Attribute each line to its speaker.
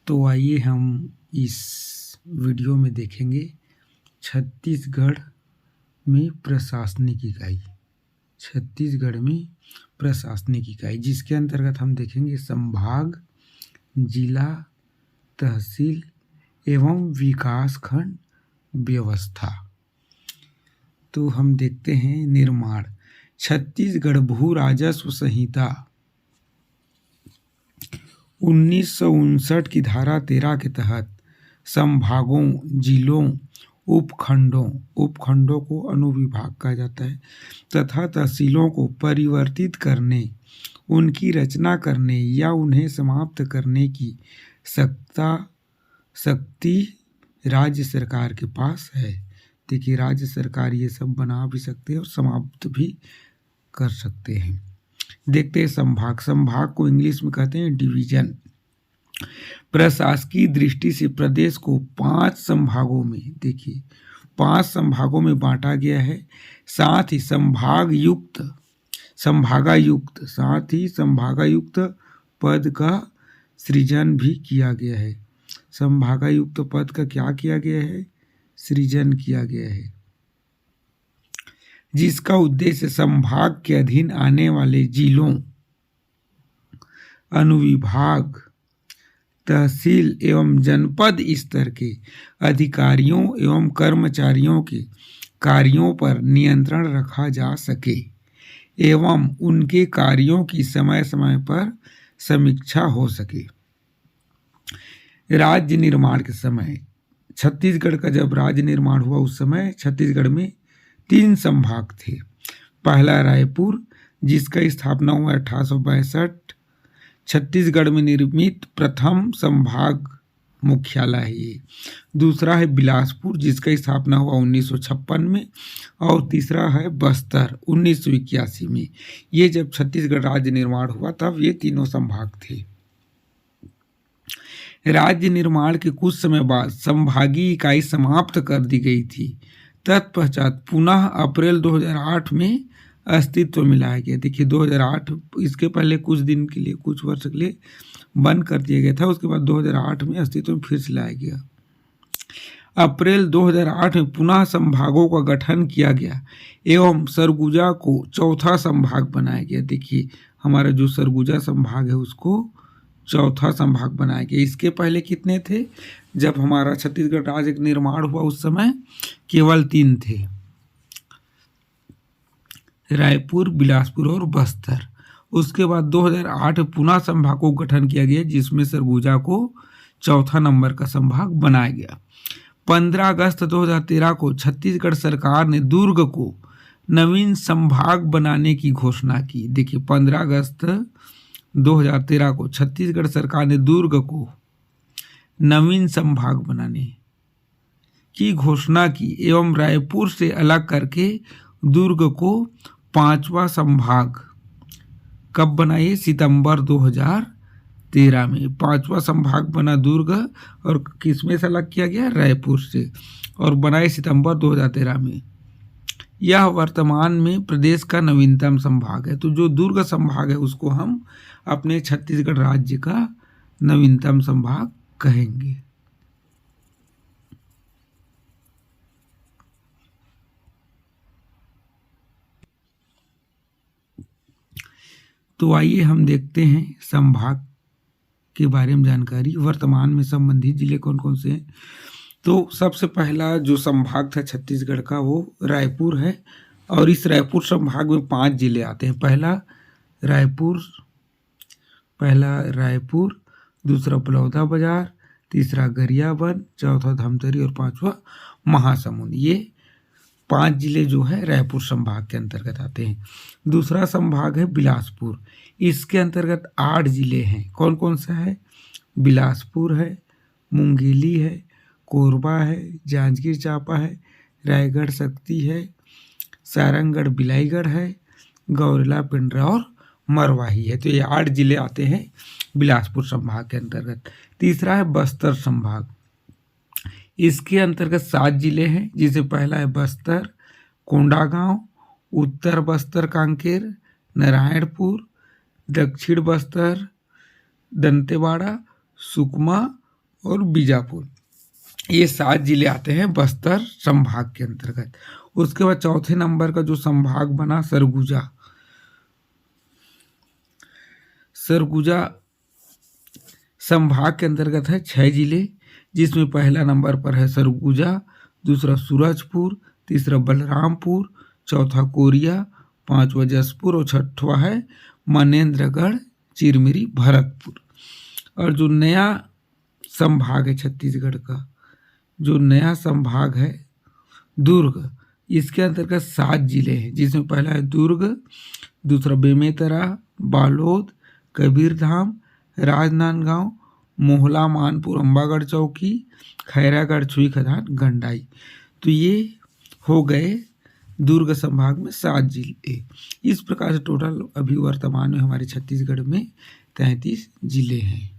Speaker 1: तो आइए हम इस वीडियो में देखेंगे छत्तीसगढ़ में प्रशासनिक इकाई। छत्तीसगढ़ में प्रशासनिक इकाई जिसके अंतर्गत हम देखेंगे संभाग, जिला, तहसील एवं विकास खंड व्यवस्था। तो हम देखते हैं निर्माण। छत्तीसगढ़ भू राजस्व संहिता 1959 की धारा 13 के तहत संभागों, जिलों, उपखंडों को अनुविभाग कहा जाता है तथा तहसीलों को परिवर्तित करने, उनकी रचना करने या उन्हें समाप्त करने की शक्ति राज्य सरकार के पास है। देखिए, राज्य सरकार ये सब बना भी सकते हैं और समाप्त भी कर सकते हैं। देखते हैं संभाग। संभाग को इंग्लिश में कहते हैं डिवीजन। प्रशासकीय दृष्टि से प्रदेश को 5 संभागों में, देखिए 5 संभागों में बांटा गया है। साथ ही संभागायुक्त पद का सृजन भी किया गया है। संभागायुक्त पद का क्या किया गया है? सृजन किया गया है, जिसका उद्देश्य संभाग के अधीन आने वाले जिलों, अनुविभाग, तहसील एवं जनपद स्तर के अधिकारियों एवं कर्मचारियों के कार्यों पर नियंत्रण रखा जा सके एवं उनके कार्यों की समय समय पर समीक्षा हो सके। राज्य निर्माण के समय, छत्तीसगढ़ का जब राज्य निर्माण हुआ उस समय छत्तीसगढ़ में 3 संभाग थे। पहला रायपुर, जिसका स्थापना हुआ 1862। छत्तीसगढ़ में निर्मित प्रथम संभाग मुख्यालय है ये। दूसरा है बिलासपुर, जिसका स्थापना हुआ 1956 में। और तीसरा है बस्तर 1981 में। ये जब छत्तीसगढ़ राज्य निर्माण हुआ तब ये तीनों संभाग थे। राज्य निर्माण के कुछ समय बाद संभागीय इकाई समाप्त कर दी गई थी। तत्पश्चात पुनः अप्रैल 2008 में अस्तित्व में लाया गया। देखिए 2008, इसके पहले कुछ दिन के लिए, कुछ वर्ष के लिए बंद कर दिया गया था। उसके बाद 2008 में अस्तित्व में फिर से लाया गया। अप्रैल 2008 में पुनः संभागों का गठन किया गया एवं सरगुजा को चौथा संभाग बनाया गया। देखिए हमारा जो सरगुजा संभाग है उसको चौथा संभाग बनाया गया। इसके पहले कितने थे? जब हमारा छत्तीसगढ़ राज्य निर्माण हुआ उस समय केवल 3 थे, रायपुर, बिलासपुर और बस्तर। उसके बाद 2008 पुनः संभाग को गठन किया गया, जिसमें सरगुजा को चौथा नंबर का संभाग बनाया गया। 15 अगस्त 2013 को छत्तीसगढ़ सरकार ने दुर्ग को नवीन संभाग बनाने की घोषणा की। देखिए 15 अगस्त 2013 को छत्तीसगढ़ सरकार ने दुर्ग को नवीन संभाग बनाने की घोषणा की एवं रायपुर से अलग करके दुर्ग को 5वां संभाग कब बनाइए? सितंबर 2013 में 5वां संभाग बना दुर्ग। और किसमें से अलग किया गया? रायपुर से। और बनाए सितंबर 2013 में। यह वर्तमान में प्रदेश का नवीनतम संभाग है। तो जो दुर्ग संभाग है उसको हम अपने छत्तीसगढ़ राज्य का नवीनतम संभाग कहेंगे। तो आइए हम देखते हैं संभाग के बारे में जानकारी। वर्तमान में संबंधित जिले कौन कौन से हैं? तो सबसे पहला जो संभाग था छत्तीसगढ़ का वो रायपुर है। और इस रायपुर संभाग में 5 जिले आते हैं। पहला रायपुर, दूसरा बलौदाबाजार, तीसरा गरियाबंद, चौथा धमतरी और 5वां महासमुंद। ये 5 जिले जो है रायपुर संभाग के अंतर्गत आते हैं। दूसरा संभाग है बिलासपुर। इसके अंतर्गत 8 जिले हैं। कौन कौन सा है? बिलासपुर है, मुंगेली है, कोरबा है, जांजगीर चांपा है, रायगढ़ शक्ति है, सारंगढ़ बिलाईगढ़ है, गौरेला पिंडरा और मरवाही है। तो ये 8 जिले आते हैं बिलासपुर संभाग के अंतर्गत। तीसरा है बस्तर संभाग। इसके अंतर्गत 7 जिले हैं, जिसे पहला है बस्तर, कोंडागांव, उत्तर बस्तर कांकेर, नारायणपुर, दक्षिण बस्तर दंतेवाड़ा, सुकमा और बीजापुर, ये 7 जिले आते हैं बस्तर संभाग के अंतर्गत। उसके बाद चौथे नंबर का जो संभाग बना सरगुजा। सरगुजा संभाग के अंतर्गत है 6 जिले, जिसमें पहला नंबर पर है सरगुजा, दूसरा सूरजपुर, तीसरा बलरामपुर, चौथा कोरिया, पांचवा जसपुर और छठवा है मनेंद्रगढ़, चिरमिरी, भरतपुर। और जो नया संभाग है छत्तीसगढ़ का, जो नया संभाग है दुर्ग, इसके अंतर्गत 7 जिले हैं, जिसमें पहला है दुर्ग, दूसरा बेमेतरा, बालोद, कबीरधाम, राजनांदगांव, मोहला, मानपुर, अंबागढ़ चौकी, खैरागढ़, छुई खदान, गंडाई। तो ये हो गए दुर्ग संभाग में 7 जिले। इस प्रकार से टोटल अभी वर्तमान में हमारे छत्तीसगढ़ में 33 जिले हैं।